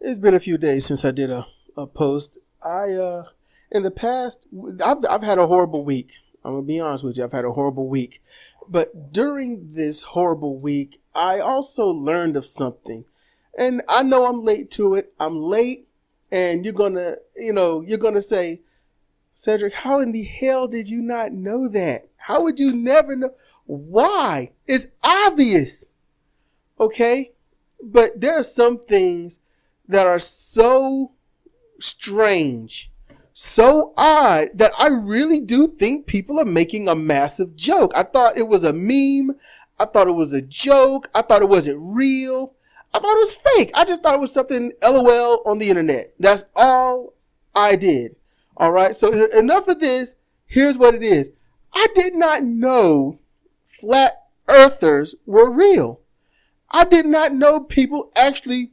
It's been a few days since I did a post. In the past, I've had a horrible week. I'm gonna be honest with you. I've had a horrible week, but during this horrible week, I also learned of something, and I know I'm late to it. I'm late, and you're gonna say, Cedric, how in the hell did you not know that? How would you never know? Why? It's obvious. Okay, but there are some things that are so strange, so odd, that I really do think people are making a massive joke. I thought it was a meme. I thought it was a joke. I thought it wasn't real. I thought it was fake. I just thought it was something LOL on the internet. That's all I did. All right. So enough of this. Here's what it is. I did not know flat earthers were real. I did not know people actually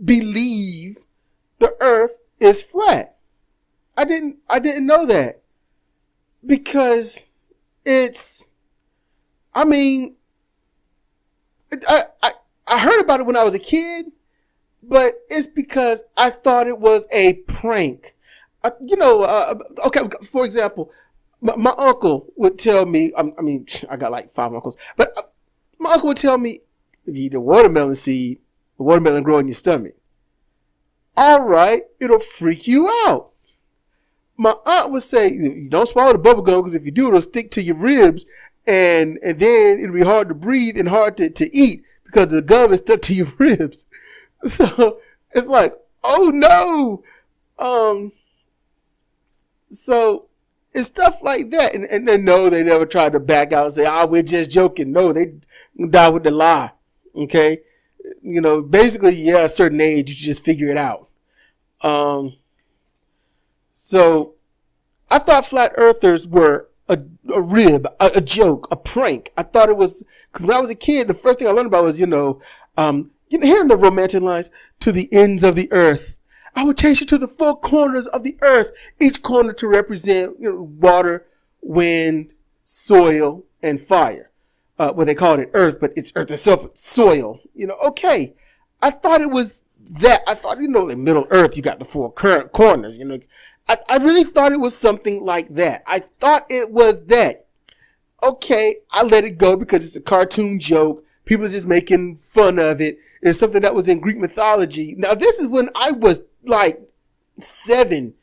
believe the earth is flat. I didn't know that, because I heard about it when I was a kid, but it's because I thought it was a prank. Okay, for example, my uncle would tell me, I got like 5 uncles, but my uncle would tell me, if you eat a watermelon seed, the watermelon grow in your stomach. All right, it'll freak you out. My aunt would say, you don't swallow the bubble gum, because if you do, it'll stick to your ribs, and then it'll be hard to breathe and hard to eat, because the gum is stuck to your ribs. So it's like, oh no. So it's stuff like that. And then no, they never tried to back out and say, we're just joking. No, they die with the lie. Okay. Basically, at a certain age, you just figure it out. So I thought flat earthers were a rib, a joke, a prank. I thought it was, because when I was a kid, the first thing I learned about was, hearing the romantic lines, to the ends of the earth. I will chase you to the 4 corners of the earth, each corner to represent water, wind, soil, and fire. They called it earth, but it's earth itself, soil. Okay. I thought it was that. I thought, in Middle Earth, you got the 4 current corners. I really thought it was something like that. I thought it was that. Okay, I let it go because it's a cartoon joke. People are just making fun of it. It's something that was in Greek mythology. Now, this is when I was like 7,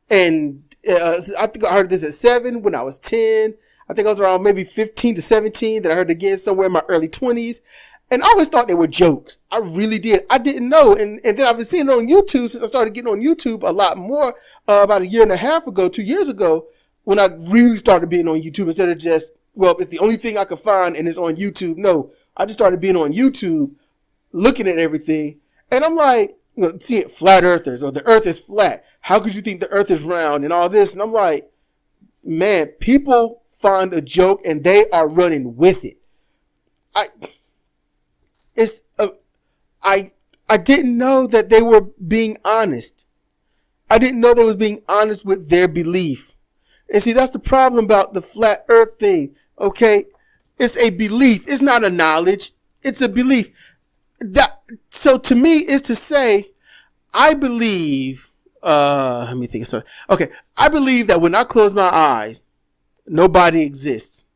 and I think I heard this at 7. When I was 10, I think I was around maybe 15 to 17 that I heard again somewhere in my early 20s. And I always thought they were jokes. I really did. I didn't know. And then I've been seeing it on YouTube since I started getting on YouTube a lot more, about a year and a half ago, 2 years ago, when I really started being on YouTube instead of just, it's the only thing I could find and it's on YouTube. No, I just started being on YouTube, looking at everything. And I'm like, seeing flat earthers, or the earth is flat. How could you think the earth is round and all this? And I'm like, man, people find a joke and they are running with it. I didn't know that they were being honest. I didn't know they was being honest with their belief. And see, that's the problem about the flat earth thing. Okay. It's a belief. It's not a knowledge. It's a belief. So to me, is to say, I believe, let me think of something. Okay. I believe that when I close my eyes, nobody exists.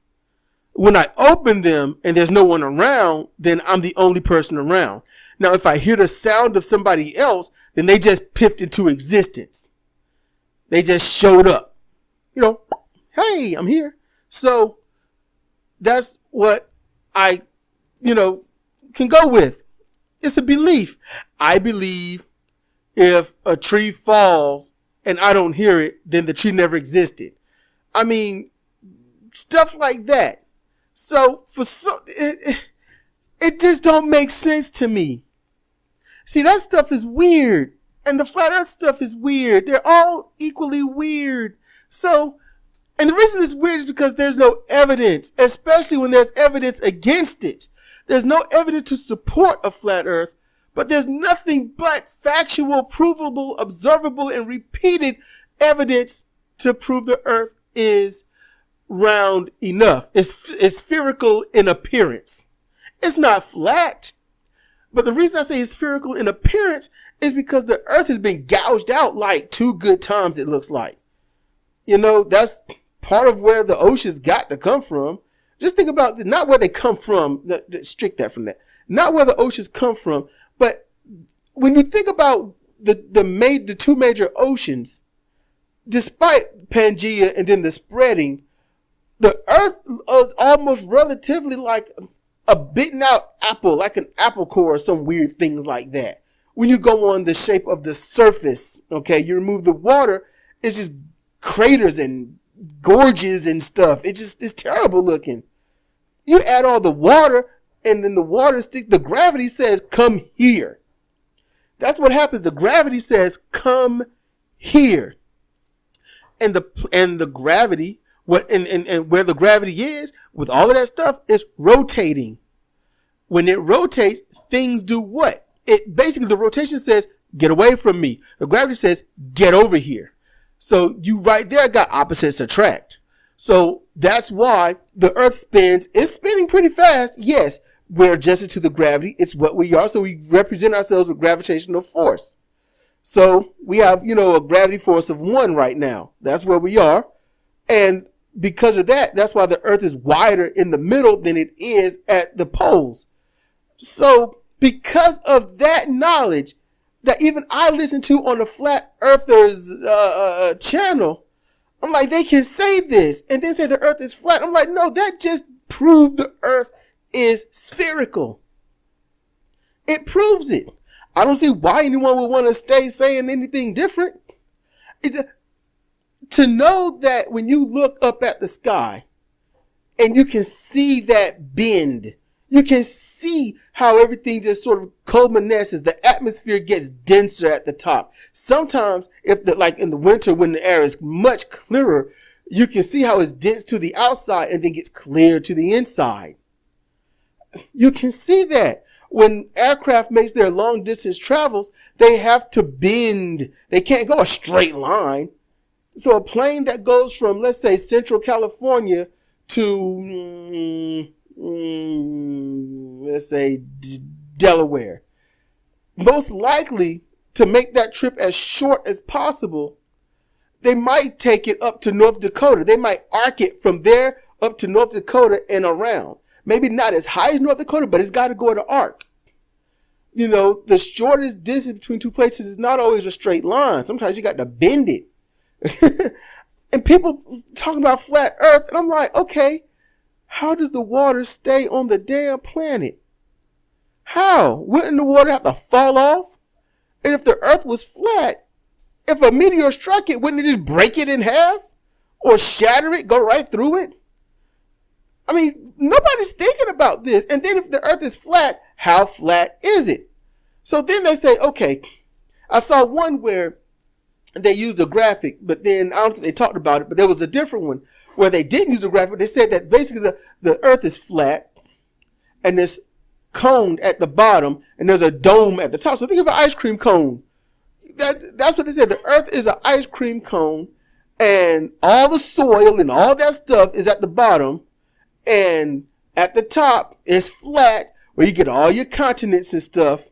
When I open them and there's no one around, then I'm the only person around. Now, if I hear the sound of somebody else, then they just piffed into existence. They just showed up. Hey, I'm here. So that's what I, can go with. It's a belief. I believe if a tree falls and I don't hear it, then the tree never existed. Stuff like that. So it just don't make sense to me. See, that stuff is weird. And the flat earth stuff is weird. They're all equally weird. So, and the reason it's weird is because there's no evidence, especially when there's evidence against it. There's no evidence to support a flat earth, but there's nothing but factual, provable, observable, and repeated evidence to prove the earth is round enough. It's spherical in appearance. It's not flat. But the reason I say it's spherical in appearance is because the earth has been gouged out like 2 good times, it looks like. That's part of where the oceans got to come from. Just think about not where they come from, strict that from that. Not where the oceans come from, but when you think about the 2 major oceans, despite Pangea and then the spreading, the earth is almost relatively like a bitten out apple, like an apple core or some weird thing like that. When you go on the shape of the surface, okay, you remove the water, it's just craters and gorges and stuff. It's terrible looking. You add all the water, and then the water the gravity says, come here. That's what happens. The gravity says, come here. And the gravity, and where the gravity is, with all of that stuff, is rotating. When it rotates, things do what? Basically, the rotation says, get away from me. The gravity says, get over here. So you right there got opposites attract. So that's why the earth spins. It's spinning pretty fast. Yes, we're adjusted to the gravity. It's what we are. So we represent ourselves with gravitational force. So we have, a gravity force of 1 right now. That's where we are. And because of that, that's why the earth is wider in the middle than it is at the poles. So because of that knowledge that even I listen to on the Flat Earthers channel, I'm like, they can say this and then say the earth is flat. I'm like, no, that just proved the earth is spherical. It proves it. I don't see why anyone would want to stay saying anything different. To know that when you look up at the sky and you can see that bend, you can see how everything just sort of coalesces. The atmosphere gets denser at the top. Sometimes, like in the winter when the air is much clearer, you can see how it's dense to the outside and then gets clear to the inside. You can see that when aircraft makes their long distance travels, they have to bend. They can't go a straight line. So a plane that goes from, let's say, Central California to let's say Delaware, most likely to make that trip as short as possible, they might take it up to North Dakota. They might arc it from there up to North Dakota and around. Maybe not as high as North Dakota, but it's got to go at an arc. The shortest distance between 2 places is not always a straight line. Sometimes you got to bend it. And people talking about flat earth, and I'm like, okay, how does the water stay on the damn planet? How? Wouldn't the water have to fall off? And if the earth was flat, if a meteor struck it, wouldn't it just break it in half? Or shatter it, go right through it? I mean, nobody's thinking about this. And then if the earth is flat, how flat is it? So then they say, okay, I saw one where they used a graphic, but then I don't think they talked about it, but there was a different one where they didn't use a graphic. They said that basically the earth is flat and it's coned at the bottom and there's a dome at the top. So think of an ice cream cone. That's what they said. The earth is an ice cream cone and all the soil and all that stuff is at the bottom, and at the top is flat where you get all your continents and stuff.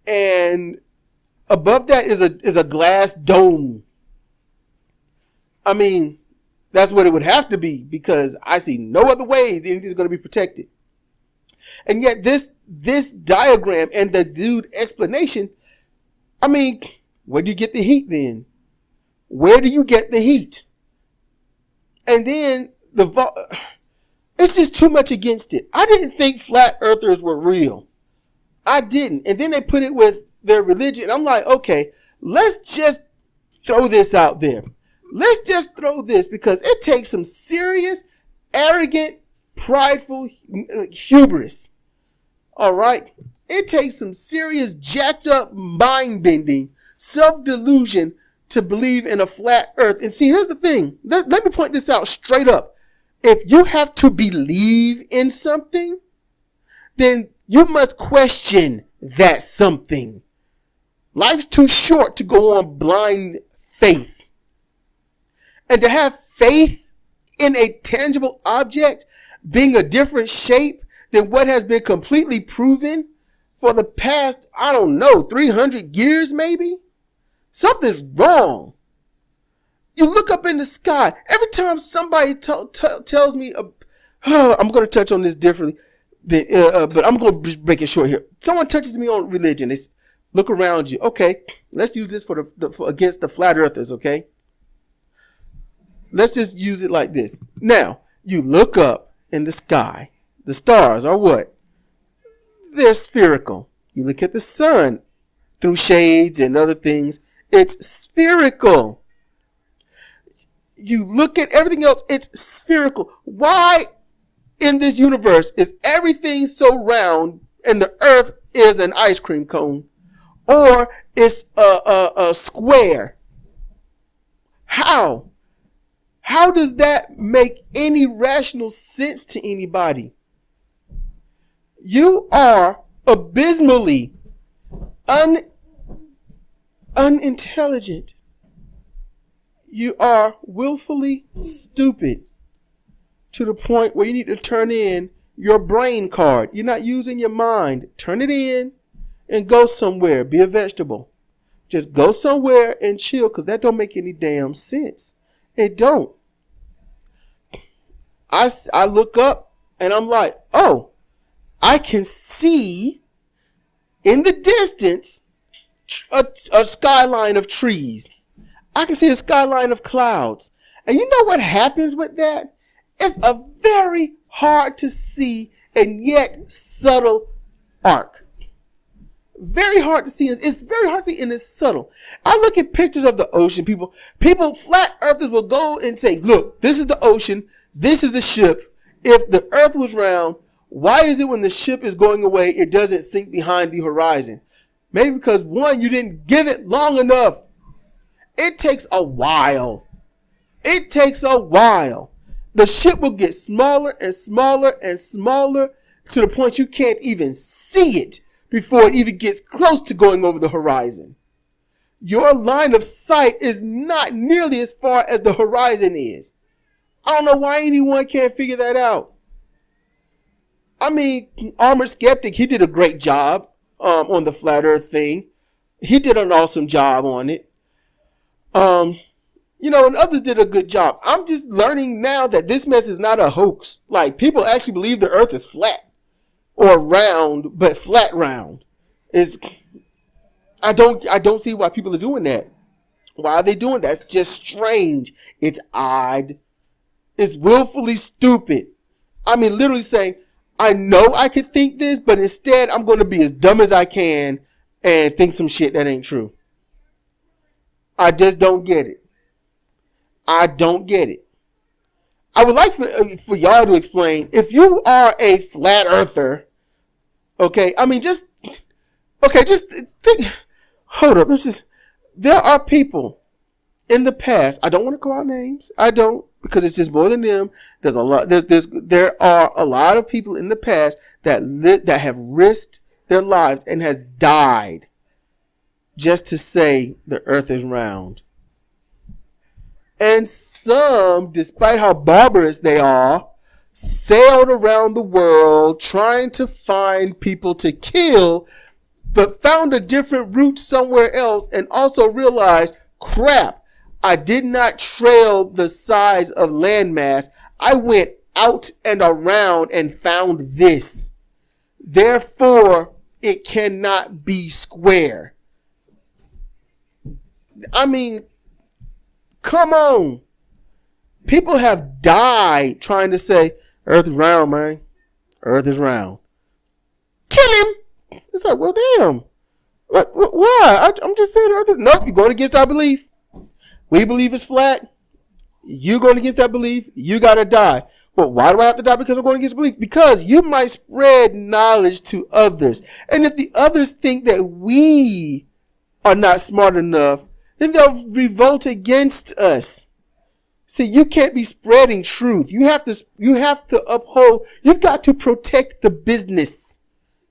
And above that is a glass dome. I mean, that's what it would have to be, because I see no other way that anything's going to be protected. And yet this diagram and the dude explanation, I mean, where do you get the heat then? Where do you get the heat? And then it's just too much against it. I didn't think flat earthers were real. I didn't. And then they put it with their religion. I'm like, okay, let's just throw this out there. Let's just throw this, because it takes some serious, arrogant, prideful hubris. All right. It takes some serious, jacked up, mind bending, self-delusion to believe in a flat earth. And see, here's the thing. Let me point this out straight up. If you have to believe in something, then you must question that something. Life's too short to go on blind faith. And to have faith in a tangible object being a different shape than what has been completely proven for the past, I don't know, 300 years maybe? Something's wrong. You look up in the sky. Every time somebody tells me, I'm going to touch on this differently, but I'm going to break it short here. Someone touches me on religion. They look around you. Okay, let's use this for against the flat earthers, okay? Let's just use it like this. Now, you look up in the sky. The stars are what? They're spherical. You look at the sun through shades and other things. It's spherical. You look at everything else, it's spherical. Why in this universe is everything so round and the earth is an ice cream cone? Or it's a square? How? How does that make any rational sense to anybody? You are abysmally unintelligent. You are willfully stupid to the point where you need to turn in your brain card. You're not using your mind. Turn it in and go somewhere. Be a vegetable. Just go somewhere and chill, because that don't make any damn sense. It don't. I look up and I'm like, oh, I can see in the distance a skyline of trees. I can see a skyline of clouds. And you know what happens with that? It's a very hard to see and yet subtle arc. Very hard to see. It's very hard to see and it's subtle. I look at pictures of the ocean. People, flat earthers will go and say, look, this is the ocean. This is the ship. If the earth was round, why is it when the ship is going away, it doesn't sink behind the horizon? Maybe because, one, you didn't give it long enough. It takes a while. It takes a while. The ship will get smaller and smaller and smaller to the point you can't even see it before it even gets close to going over the horizon. Your line of sight is not nearly as far as the horizon is. I don't know why anyone can't figure that out. I mean, Armored Skeptic, he did a great job on the flat earth thing. He did an awesome job on it. And others did a good job. I'm just learning now that this mess is not a hoax. Like, people actually believe the earth is flat or round, but flat round. I don't see why people are doing that. Why are they doing that? It's just strange. It's odd. It's willfully stupid. I mean, literally saying, I know I could think this, but instead I'm going to be as dumb as I can and think some shit that ain't true. I just don't get it. I don't get it. I would like for y'all to explain, if you are a flat earther, okay, I mean, just think, hold up, there are people in the past, I don't want to call out names, I don't, because it's just more than them. There are a lot of people in the past that have risked their lives and has died just to say the earth is round. And some, despite how barbarous they are, sailed around the world trying to find people to kill, but found a different route somewhere else and also realized, crap, I did not trail the size of landmass. I went out and around and found this. Therefore, it cannot be square. I mean, come on. People have died trying to say, earth is round, man. Earth is round. Kill him. It's like, well, damn. Why? I'm just saying earth is... Nope, you're going against our belief. We believe it's flat. You going against that belief, you got to die. Well, why do I have to die because I'm going against belief? Because you might spread knowledge to others. And if the others think that we are not smart enough, then they'll revolt against us. See, you can't be spreading truth. You have to uphold, you've got to protect the business,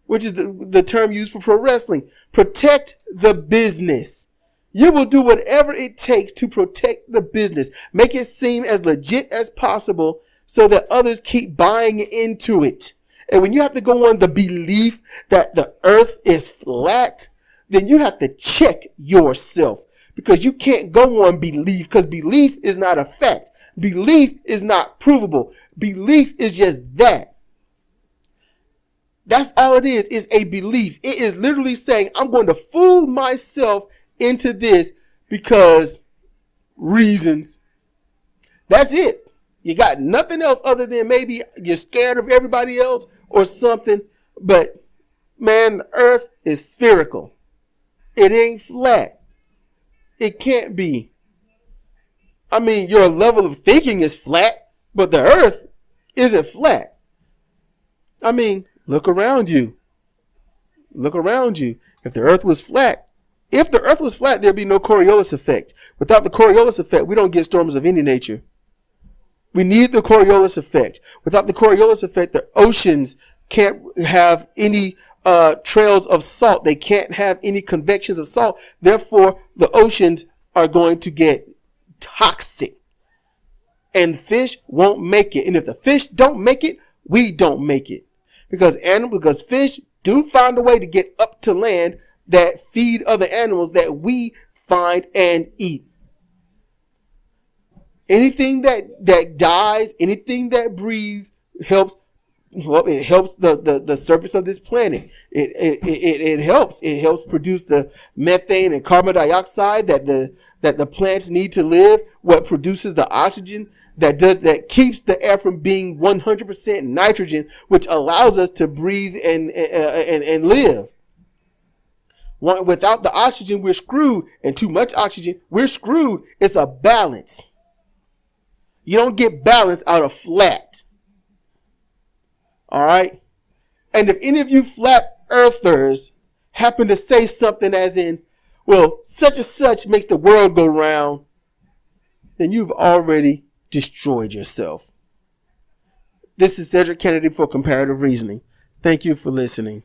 which is the term used for pro wrestling. Protect the business. You will do whatever it takes to protect the business. Make it seem as legit as possible so that others keep buying into it. And when you have to go on the belief that the earth is flat, then you have to check yourself, because you can't go on belief, because belief is not a fact. Belief is not provable. Belief is just that. That's all it is a belief. It is literally saying, I'm going to fool myself into this because reasons. That's it. You got nothing else other than maybe you're scared of everybody else or something. But man, the earth is spherical. It ain't flat. It can't be. I mean, your level of thinking is flat, but the earth isn't flat. I mean, look around you. Look around you. If the earth was flat, there'd be no Coriolis effect. Without the Coriolis effect, we don't get storms of any nature. We need the Coriolis effect. Without the Coriolis effect, the oceans can't have any trails of salt. They can't have any convections of salt. Therefore, the oceans are going to get toxic. And fish won't make it. And if the fish don't make it, we don't make it. Because fish do find a way to get up to land that feed other animals that we find and eat. Anything that dies, anything that breathes helps. Well, it helps the surface of this planet. It helps. It helps produce the methane and carbon dioxide that the plants need to live. What produces the oxygen that keeps the air from being 100% nitrogen, which allows us to breathe and live. Without the oxygen, we're screwed, and too much oxygen, we're screwed. It's a balance. You don't get balance out of flat. All right. And if any of you flat earthers happen to say something as in, well, such and such makes the world go round, then you've already destroyed yourself. This is Cedric Kennedy for Comparative Reasoning. Thank you for listening.